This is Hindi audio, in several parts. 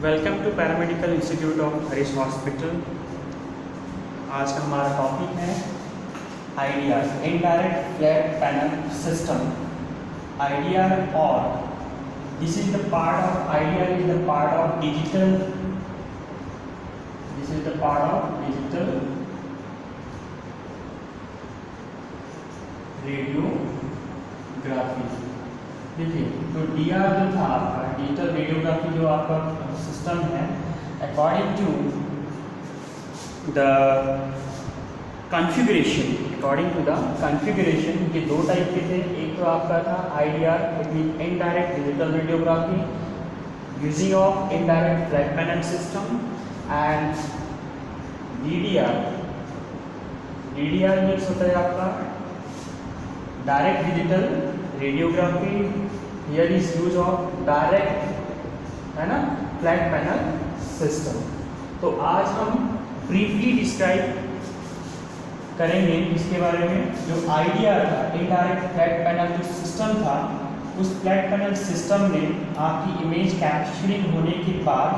Welcome to paramedical institute of Harish hospital. आज का हमारा टॉपिक है IDR, indirect flat panel system. IDR और this is the part of IDR is the part of digital, this is the part of digital radiography. देखिए, तो डीआर जो था आपका डिजिटल रेडियोग्राफी जो आपका सिस्टम है, अकॉर्डिंग टू द कॉन्फ़िगरेशन, ये दो टाइप के थे। एक तो आपका था IDR, it mean indirect digital radiography using of indirect flat panel system, and DDR means होता है आपका direct digital radiography. Here is use of direct, है ना, फ्लैट पैनल सिस्टम। तो आज हम ब्रीफली डिस्क्राइब करेंगे इसके बारे में। जो आईडीआर था, इनडायरेक्ट फ्लैट पैनल जो सिस्टम था, उस फ्लैट पैनल सिस्टम में आपकी इमेज कैप्चरिंग होने के बाद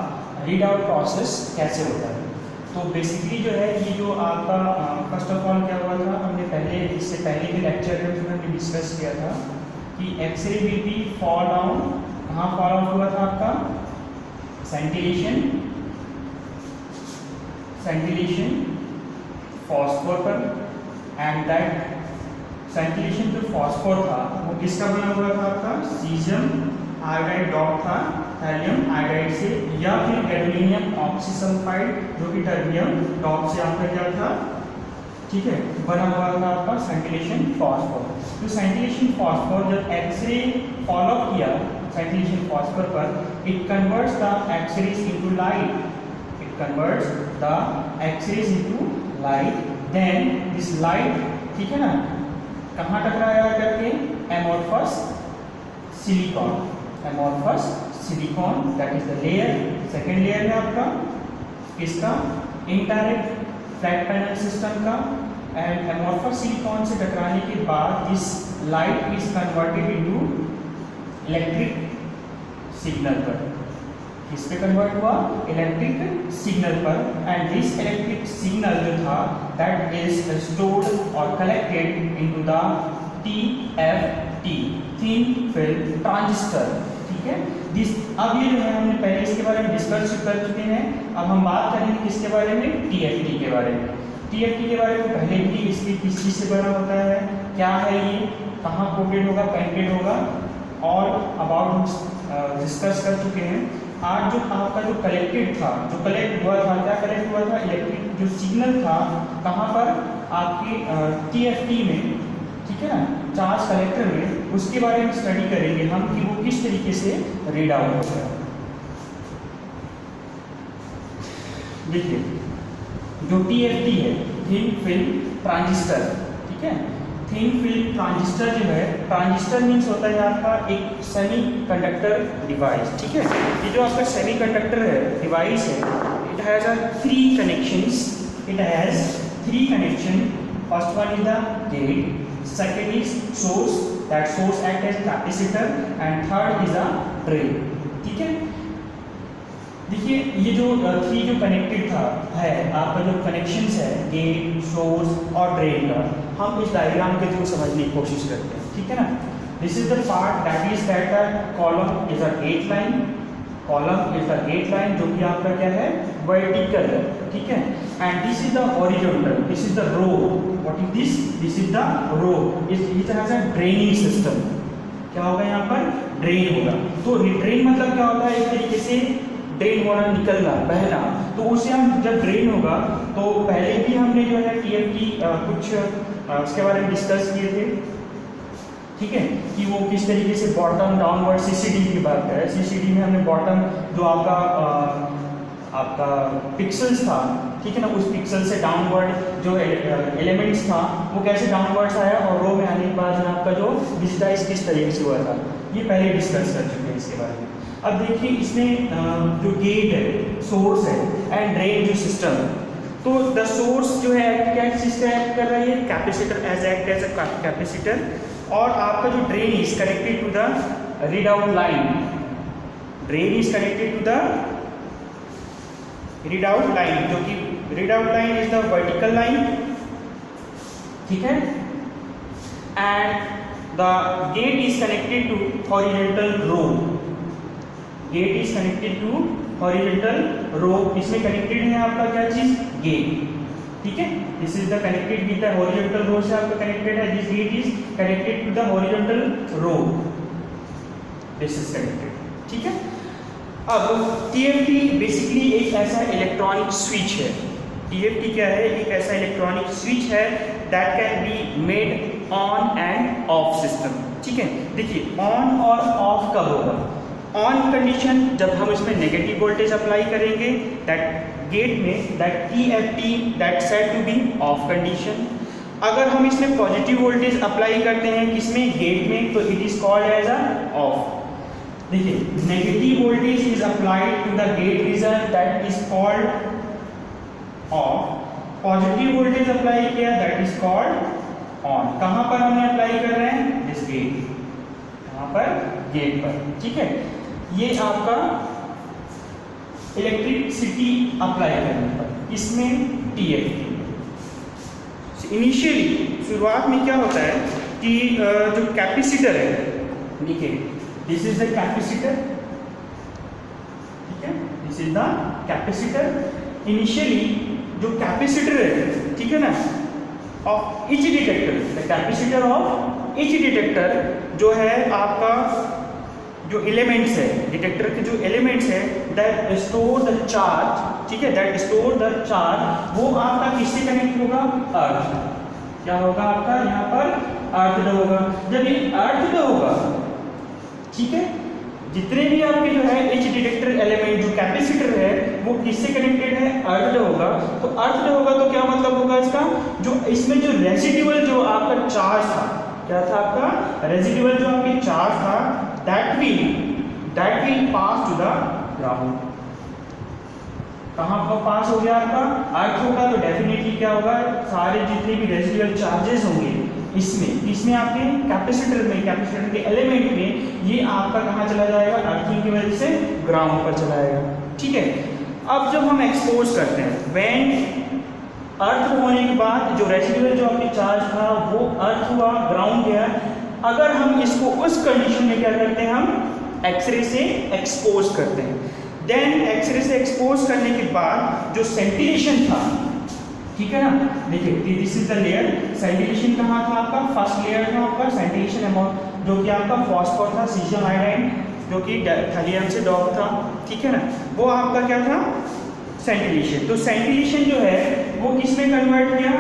रीड आउट प्रोसेस कैसे होता है। तो बेसिकली जो है ये जो आपका फर्स्ट ऑफ ऑल क्या हुआ था, हमने इससे पहले के लेक्चर में हमने डिस्कस किया था कि X-ray will be fall down, कहाँ फॉल आउट हुआ था आपका, सेंटिलेशन फॉस्फोर पर, एंड दैट सेंटिलेशन जो फॉस्फोर था वो किसका बना हुआ था आपका, सीजियम आयोडाइड डॉट था, थैलियम आयोडाइड से, या फिर गैडोलिनियम ऑक्सीसल्फाइड जो कि टर्बियम डॉट से आपका क्या था, ठीक है, बना हुआ था आपका सेंटिलेशन फॉस्फोर। तो सेंटिलेशन फॉस्फोर जब एक्सरे फॉलो किया सेंटिलेशन फॉस्फोर पर, it converts the X-rays into light, then this light, ठीक है ना, कहाँ टकराया करके, amorphous silicon, that is the layer, second layer है आपका इसका इनडायरेक्ट फ्लैट पैनल सिस्टम का। एंड एमोर्फस सिलिकॉन से टकराने के बाद this light is converted into electric signal पर। किस पे कन्वर्ट हुआ, इलेक्ट्रिक सिग्नल पर। एंड दिस इलेक्ट्रिक सिग्नल जो था दैट इज स्टोर्ड और collected into the TFT, thin film transistor, ठीक है। अब ये जो है हमने पहले इसके बारे में डिस्कस कर चुके हैं। अब हम बात करेंगे किसके बारे में, TFT के बारे में। TFT के बारे में पहले भी इसकी किस चीज़ से बना होता है, क्या है ये, कहाँ कोटेड होगा, पेंटेड होगा, और अबाउट डिस्कस कर चुके हैं। आज जो आपका जो कलेक्टेड था, जो कलेक्ट हुआ था, क्या कलेक्ट हुआ था, इलेक्ट्रिक जो सिग्नल था, कहाँ पर, आपके TFT में, ठीक है ना, चार्ज कलेक्टर में। उसके बारे में स्टडी करेंगे हम कि वो किस तरीके से रीड आउट होता है। देखिए, जो TFT है, थिन फिल्म ट्रांजिस्टर, ठीक है, थिन फिल्म ट्रांजिस्टर जो है, ट्रांजिस्टर मीन्स होता है आपका एक सेमी कंडक्टर डिवाइस, ठीक है। ये जो आपका सेमी कंडक्टर है डिवाइस है, it has three connection. First one is the gate, second is source, that source act as capacitor, and third is a drain, ठीक है। देखिए, ये जो थ्री जो कनेक्टेड था है आपका, जो कनेक्शंस है गेट, सोर्स और ड्रेन का, हम इस डायग्राम के थ्रू समझने की कोशिश करते हैं, ठीक है ना। This is the part that is that the column is a gate line, जो कि आपका क्या है, वर्टिकल है, ठीक है। And this is the horizontal, this is the row. What is this, this is the row. It has a draining system. क्या होगा यहाँ पर, ड्रेन होगा। तो ड्रेन मतलब क्या होता है, एक तरीके से ड्रेन होना, निकलना, बहना। तो उसे हम जब ड्रेन होगा, तो पहले भी हमने जो है TFT कुछ उसके बारे में डिस्कस किए थे, ठीक है, कि वो किस तरीके से बॉटम डाउनवर्ड CCD की बात करें। CCD में हमने बॉटम जो आपका पिक्सल्स था, ठीक है ना, उस पिक्सल से डाउनवर्ड जो एलिमेंट्स था वो कैसे डाउनवर्ड्स आया, और रो में आने के बाद आपका जो डिजिटाइज किस तरीके से हुआ था, ये पहले डिस्कस कर चुके हैं इसके बारे में। अब देखिए, इसमें जो गेट है, सोर्स है, एंड ड्रेन जो सिस्टम है, तो द सोर्स जो है क्या चीज़ का एक्ट कर रही है, capacitor act as a capacitor, और आपका जो drain is connected to the read out line, drain is connected to the read out line, जो कि read out line is the vertical line, ठीक है, and the gate is connected to horizontal row, gate is connected to horizontal row, इसमें कनेक्टेड है आपका क्या चीज, गेट, ठीक है, this is the connected with the horizontal रो से आपका कनेक्टेड है, this gate is connected to the horizontal row, this is connected, ठीक है। अब टीएफटी बेसिकली एक ऐसा इलेक्ट्रॉनिक स्विच है, टीएफटी क्या है, एक ऐसा इलेक्ट्रॉनिक स्विच है that can be made on end of system, ठीक है। देखिए ऑन और ऑफ कब होगा, ऑन कंडीशन जब हम इसमें नेगेटिव वोल्टेज अप्लाई करेंगे, दैट गेट में that TFT that set to be off condition. अगर हम इसमें पॉजिटिव वोल्टेज अप्लाई करते हैं किसमें, गेट में, तो it is called as a off. देखिए negative voltage is applied to the gate region, that is called off, positive voltage apply किया दैट इज कॉल्ड ऑन। कहाँ पर हमने अप्लाई कर रहे हैं, दिस गेट, कहाँ पर, गेट पर, ठीक है। ये आपका इलेक्ट्रिसिटी अप्लाई करने पर, इसमें टीएफटी। इनिशियली शुरुआत में क्या होता है कि जो कैपेसिटर है, देखिए दिस इज द कैपेसिटर, ठीक है, this is the capacitor. Initially जो कैपेसिटर है, ठीक है ना, of each detector, the capacitor of each detector जो है आपका, जो एलिमेंट्स है डिटेक्टर के, जो एलिमेंट्स है दैट स्टोर द चार्ज, ठीक है, दैट स्टोर द चार्ज, वो आपका किससे कनेक्ट होगा, अर्थ, क्या होगा आपका यहाँ पर, अर्थ होगा। जब ये अर्थ होगा, ठीक है, जितने भी आपके जो है एच डिटेक्टर एलिमेंट, जो कैपेसिटर है, वो किससे कनेक्टेड है, अर्थ होगा। तो अर्थ होगा तो क्या मतलब होगा इसका, जो इसमें जो रेजिडुअल जो आपका चार्ज था, क्या था आपका, रेजिडुअल जो आपके चार्ज था, that will pass to the ground। कहाँ पर पास हो गया आपका, अर्थ होगा तो डेफिनेटली क्या होगा, सारे जितने भी रेजिडुअल चार्जेस होंगे इसमें आपके कैपेसिटर में, कैपेसिटर के एलिमेंट में, ये आपका कहाँ चला जाएगा, अर्थिंग की वजह से ग्राउंड पर चला जाएगा, ठीक है। अब जब हम एक्सपोज करते हैं, व्हेन अर्थ होने के बाद जो रेजिडुअल जो आपके चार्ज था वो अर्थ हुआ, ग्राउंड गया, अगर हम इसको उस कंडीशन में क्या करते हैं, हम एक्सरे से एक्सपोज करते हैं। देन एक्सरे से एक्सपोज करने के बाद जो सेंटिलेशन था, ठीक है ना, देखिए this is the layer, scintillation कहाँ था आपका, फर्स्ट लेयर था आपका सेंटिलेशन अमाउंट, जो कि आपका फॉस्फोर था, सीजियम आयोडाइड, जो कि थैलियम से डॉट था, ठीक है ना, वो आपका क्या था, सेंटिलेशन। तो सेंटिलेशन जो है वो किस में कन्वर्ट किया,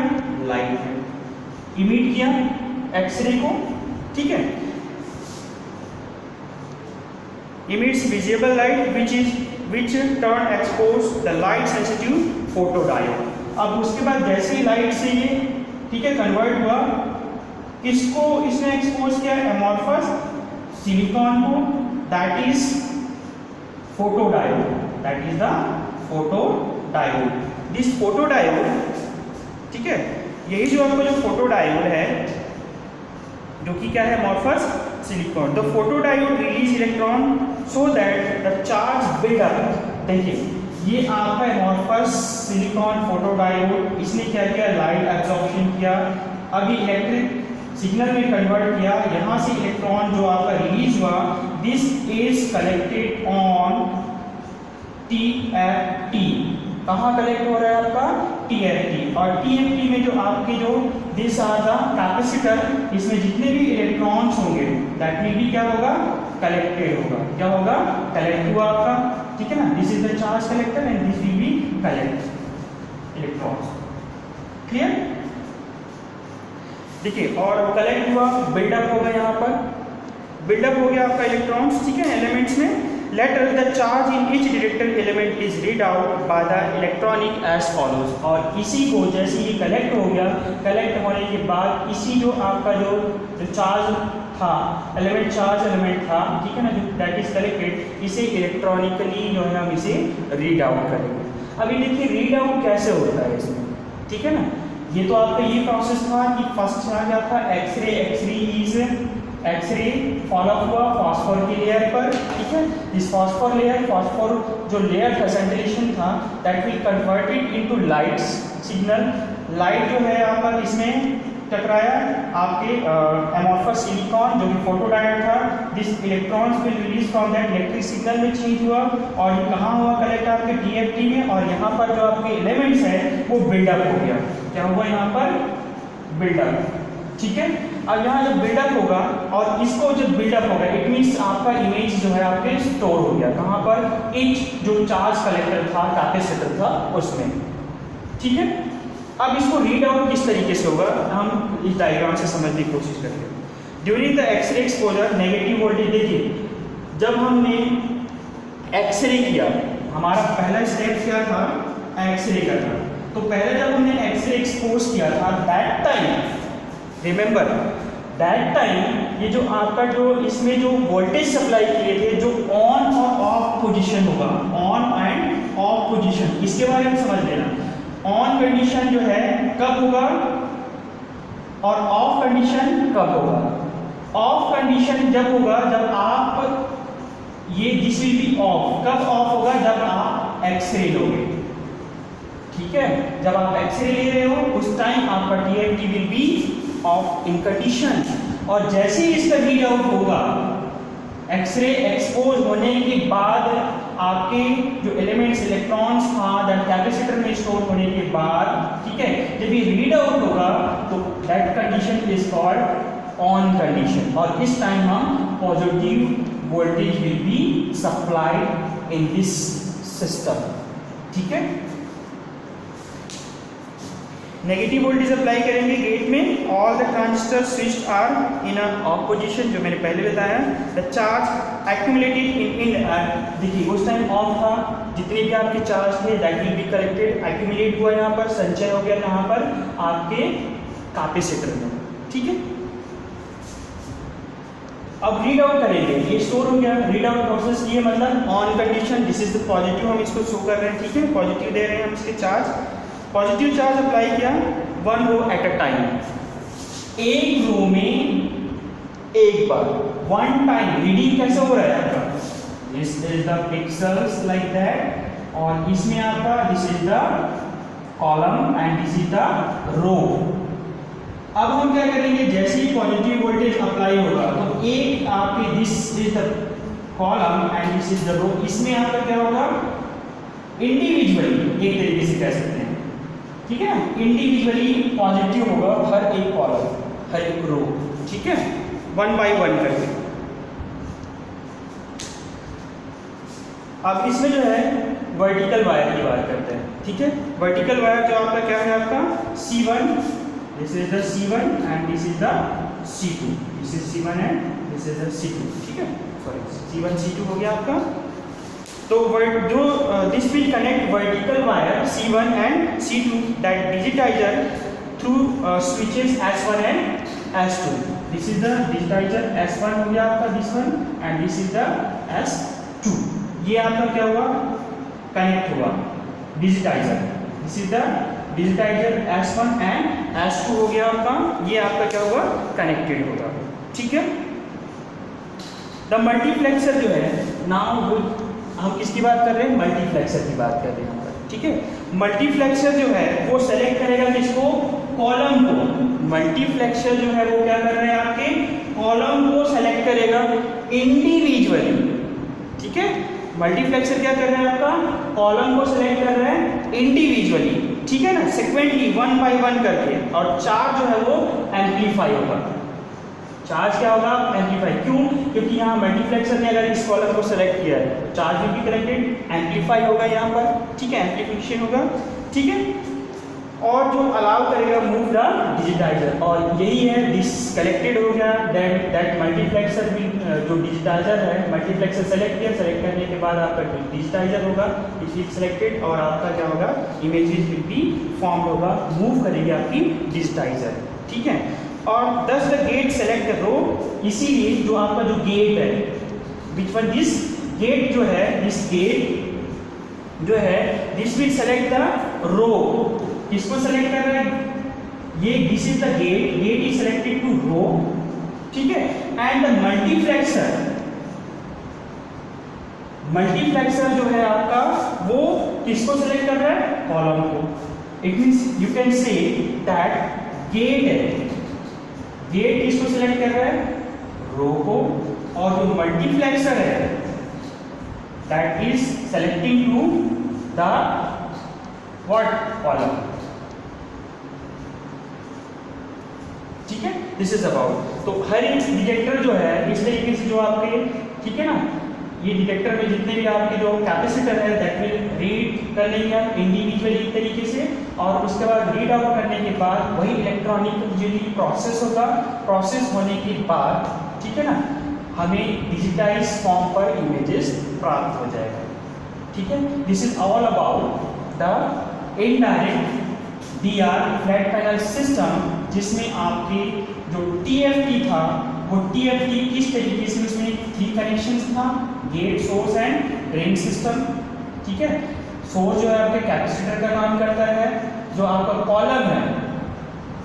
लाइट में इमिट किया एक्सरे को, ठीक है, emits visible light which turn expose the light sensitive photodiode। अब उसके बाद जैसे ही लाइट से ये, ठीक है, कन्वर्ट हुआ, किसको इसने एक्सपोज किया, एमॉर्फस सिलिकॉन को, that is photodiode, that is the photodiode. This photodiode, ठीक है, यही जो आपका जो फोटोडायोड है, जो कि क्या है, amorphous silicon. The photodiode release electron so that the charge build up. देखिए ये आपका एमॉर्फस सिलिकॉन फोटोडायोड, इसने क्या किया, लाइट एब्जॉर्प्शन किया, अभी इलेक्ट्रिक सिग्नल में कन्वर्ट किया, यहाँ से इलेक्ट्रॉन जो आपका रिलीज हुआ, this is collected on TFT. कहाँ कलेक्ट हो रहा है आपका, टीएफटी। और टीएफटी में जो आपके जो दिस आर द कैपेसिटर, इसमें जितने भी इलेक्ट्रॉन्स होंगे दैट विल बी क्या होगा, कलेक्टेड होगा, क्या होगा, कलेक्ट हुआ आपका, ठीक है ना, this is the charge collector and this will be collect electrons, clear. देखिए और कलेक्ट हुआ, बिल्डअप होगा, यहाँ पर बिल्डअप हो गया आपका इलेक्ट्रॉन्स, ठीक है, एलिमेंट्स में। Later the charge in each detector element is read out by the electronic as follows। और इसी को जैसे ये कलेक्ट हो गया, कलेक्ट होने के बाद इसी जो आपका जो चार्ज था, एलिमेंट चार्ज एलिमेंट था, ठीक है ना, जो दैट इज कलेक्टेड, इसे इलेक्ट्रॉनिकली जो है हम इसे रीड आउट करेंगे। अभी देखिए रीड आउट कैसे होता है इसमें, ठीक है ना। ये तो आपका ये प्रोसेस था कि फर्स्ट क्या था, X ray. X ray is X ray follow हुआ फॉस्फोर की लेयर पर, ठीक है। दिस फॉस्फोर लेयर, फॉस्फोर जो लेयर था सेंट्रेशन था, that will converted into light signal. Light जो है यहाँ पर इसमें टकराया आपके एमॉर्फस सिलिकॉन जो कि फोटोडायोड था। This electrons will release from that electric signal में चेंज हुआ और ये कहाँ हुआ कलेक्ट आपके टीएफटी में, और यहाँ पर जो आपके एलिमेंट्स है वो बिल्डअप हो गया। क्या हुआ यहाँ पर? बिल्डअप, ठीक है। अब यहाँ जब बिल्डअप होगा और इसको जब बिल्डअप होगा इट मीन्स आपका इमेज जो है आपके स्टोर हो गया कहाँ पर? एच जो चार्ज कलेक्टर था, कैपेसिटर था उसमें, ठीक है। अब इसको रीड आउट किस तरीके से होगा हम इस डायग्राम से समझने की कोशिश करेंगे। During the X ray exposure negative voltage, देखिए जब हमने एक्सरे किया, हमारा पहला स्टेप क्या था? एक्सरे करना। तो पहले जब हमने एक्सरे एक्सपोज किया था that time, remember that time ये जो आपका जो इसमें जो वोल्टेज सप्लाई किए थे जो ऑन और ऑफ पोजीशन होगा, ऑन एंड ऑफ पोजीशन, इसके बारे में समझ लेना। ऑन कंडीशन जो है कब होगा और ऑफ कंडीशन कब होगा? ऑफ कंडीशन जब होगा जब आप ये दिस विल बी ऑफ, कब ऑफ होगा? जब आप एक्सरे लोगे, ठीक है। जब आप एक्सरे ले रहे हो उस टाइम आपका TFT will be of in condition, और जैसे ही इसका रीड आउट होगा एक्सरे एक्सपोज होने के बाद आपके जो एलिमेंट्स इलेक्ट्रॉन्स था दैट कैपेसिटर में स्टोर होने के बाद, ठीक है, जब ये रीड आउट होगा तो that condition is called on condition, और इस टाइम हम positive voltage will be supplied in this system, ठीक है। नेगेटिव वोल्टेज अप्लाई करेंगे गेट में, all the transistor switched are in a off position, जो मैंने पहले बताया। द चार्ज एक्यूमुलेटेड इन देखिए उस टाइम ऑफ था, जितने भी आपके चार्ज थे that will be collected, accumulate हुआ यहाँ पर, संचय हो गया यहाँ पर आपके कैपेसिटर में, ठीक है। अब रीड आउट करेंगे, ये स्टोर हो गया, रीड आउट प्रोसेस ये मतलब on condition, this is the positive, हम इसको शो कर रहे हैं, ठीक है, पॉजिटिव दे रहे हैं हम इसके चार्ज, पॉजिटिव चार्ज अप्लाई किया one row at a time, एक रो में एक बार, वन टाइम। रीडिंग कैसे हो रहा है आपका? This is the pixels like that, और इसमें आपका this is the column and this is the row. अब हम क्या करेंगे, जैसे ही पॉजिटिव वोल्टेज अप्लाई होगा तो एक आपके this is the column and this is the row, इसमें आपका क्या होगा? इंडिविजुअली एक तरीके से कह सकते हैं, ठीक है, इंडिविजुअली पॉजिटिव होगा हर एक कॉलम, हर एक रो, ठीक है, वन बाय वन करके। अब इसमें जो है वर्टिकल वायर की बात करते हैं, ठीक है। वर्टिकल वायर जो आपका क्या है आपका C1, this is the C1 and this is the C2, this is C1 and this is the C2, ठीक है, सॉरी C1 C2 हो गया आपका। तो जो this will connect vertical wire C1 and C2 that digitiser through switches S1 and S2। This is the digitiser S1 हो गया आपका, this one, and this is the S2। ये आपका क्या हुआ? कनेक्ट हुआ digitiser, this is the digitiser S1 and S2 हो गया आपका, ये आपका क्या हुआ? कनेक्टेड होगा, ठीक है। द मल्टीप्लेक्सर जो है नाउ हम किसकी बात कर रहे हैं? मल्टीप्लेक्सर की बात कर रहे हैं यहाँ पर, ठीक है। मल्टीप्लेक्सर जो है वो सेलेक्ट करेगा किसको? कॉलम को। मल्टीप्लेक्सर जो है वो क्या कर रहे हैं आपके? कॉलम को सेलेक्ट करेगा इंडिविजुअली, ठीक है। मल्टीप्लेक्सर क्या कर रहे हैं आपका? कॉलम को सेलेक्ट कर रहे हैं इंडिविजुअली, ठीक है ना, सिक्वेंटली वन बाय वन करके, और चार्ज जो है वो एम्पलीफाई होगा। चार्ज क्या होगा? एम्पलीफाई। क्यों? क्योंकि यहाँ मल्टीप्लेक्सर ने अगर इस कॉलम को सेलेक्ट किया है, charge will be collected, amplify होगा यहाँ पर, ठीक है, एम्पलीफिकेशन होगा, ठीक है। और जो अलाउ करेगा मूव द डिजिटाइजर, और यही है दिस कलेक्टेड हो गया, दैट मल्टीप्लेक्सर विल, जो डिजिटाइजर है मल्टीप्लेक्सर सेलेक्ट किया, सेलेक्ट करने के बाद आपका डिजिटाइजर होगा, इट विल सेलेक्टेड, और आपका क्या होगा? इमेजेस विल बी फॉर्म होगा, मूव करेगी आपकी डिजिटाइजर, ठीक है। और this the gate select the row, इसीलिए जो आपका जो गेट है, विच वन दिस गेट जो है, दिस गेट जो है this will select the row. किसको सेलेक्ट कर रहे हैं? ये this is the gate, gate is selected to row, ठीक है। एंड द मल्टीप्लेक्सर जो है आपका वो किसको सिलेक्ट कर रहा है? कॉलम को. It means you can say that gate किसको सिलेक्ट कर रहा है? रो को. और जो मल्टीप्लेक्सर है that is selecting to the what? Column. ठीक है, दिस इज अबाउट. तो हर एक डिटेक्टर जो है इस तरीके से जो आपके, ठीक है ना, ये डिटेक्टर में जितने भी आपके जो कैपेसिटर है दैट विल रीड कर लेंगे आप इंडिविजुअली तरीके से, और उसके बाद रीड आउट करने के बाद वही इलेक्ट्रॉनिकली प्रोसेस होगा. प्रोसेस होने के बाद, ठीक है ना, हमें डिजिटाइज फॉर्म पर इमेजेस प्राप्त हो जाएगा. ठीक है, this is all about the indirect DR flat panel system, जिसमें आपके जो TFT था वो TFT किस तरीके से, उसमें 3 कनेक्शंस था, gate, source and drain system. ठीक है, सोर्स जो है आपके कैपेसिटर का काम करता है, जो आपका कॉलम है,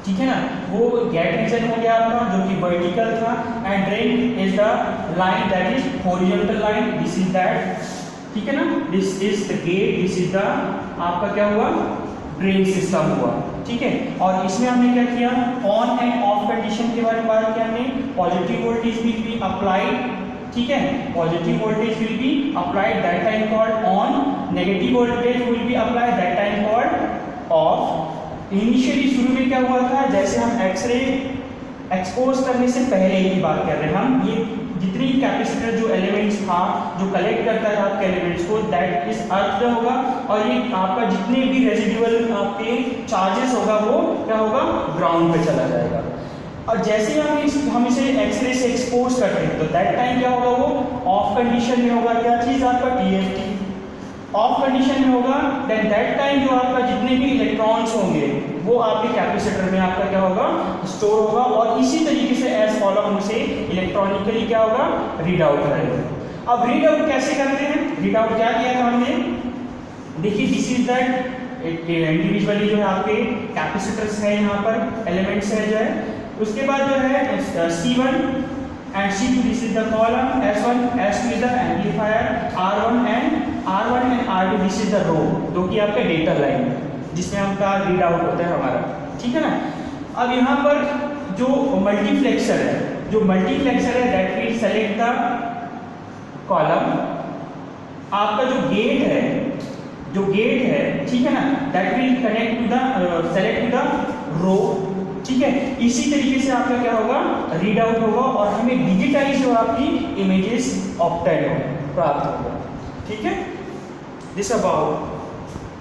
ठीक है ना, वो गेट रीजन हो गया आपका जो कि वर्टिकल था, and drain is the line that is horizontal line. This is that, ठीक है ना, this is the gate, this is the आपका क्या हुआ? ड्रेन सिस्टम हुआ. ठीक है, और इसमें हमने क्या किया? ऑन एंड ऑफ कंडीशन के बारे में बात किया हमने. Positive voltage will be applied, ठीक है, positive voltage will be applied that time called on, negative voltage will be applied that time called off. Initially शुरू में क्या हुआ था, जैसे हम एक्सरे एक्सपोज करने से पहले की बात कर रहे हैं हम, ये जितनी कैपेसिटर जो एलिमेंट्स था जो कलेक्ट करता है आपके एलिमेंट्स को, दैट इज अर्थ पे होगा, और ये आपका जितने भी रेजिडुअल आपके चार्जेस होगा वो क्या होगा? ग्राउंड पे चला जाएगा. और जैसे हम इसे एक्सरे से एक्सपोज करते हैं तो दैट टाइम क्या होगा? वो ऑफ कंडीशन में होगा. क्या चीज आपका? TFT ऑफ कंडीशन में होगा. देन दैट टाइम जो आपका जितने भी इलेक्ट्रॉन्स होंगे वो आपके कैपेसिटर में आपका क्या होगा? स्टोर होगा, और इसी तरीके से एज फॉलो हम उसे इलेक्ट्रॉनिकली क्या होगा? रीड आउट करेंगे. अब रीड आउट कैसे करते हैं? रीड आउट क्या किया था हमने? देखिए, दिस इज दैट इंडिविजुअली जो है आपके कैपेसिटर्स है, यहाँ पर एलिमेंट्स है जो है. उसके बाद जो है C1 and C2, this is the column, S1 S2 is the amplifier, R1 and R2 this is the row, जो कि आपका डेटा लाइन जिसमें आपका रीड आउट होता है हमारा. ठीक है ना. अब यहाँ पर जो मल्टीप्लेक्सर है that will select the column. आपका जो गेट है, ठीक है ना, that will connect to the select to the row. ठीक है, इसी तरीके से आपका क्या होगा? रीड आउट होगा, और हमें डिजिटाइज जो आपकी इमेजेस ऑप्टेन हो प्राप्त होगा. ठीक है, दिस अबाउट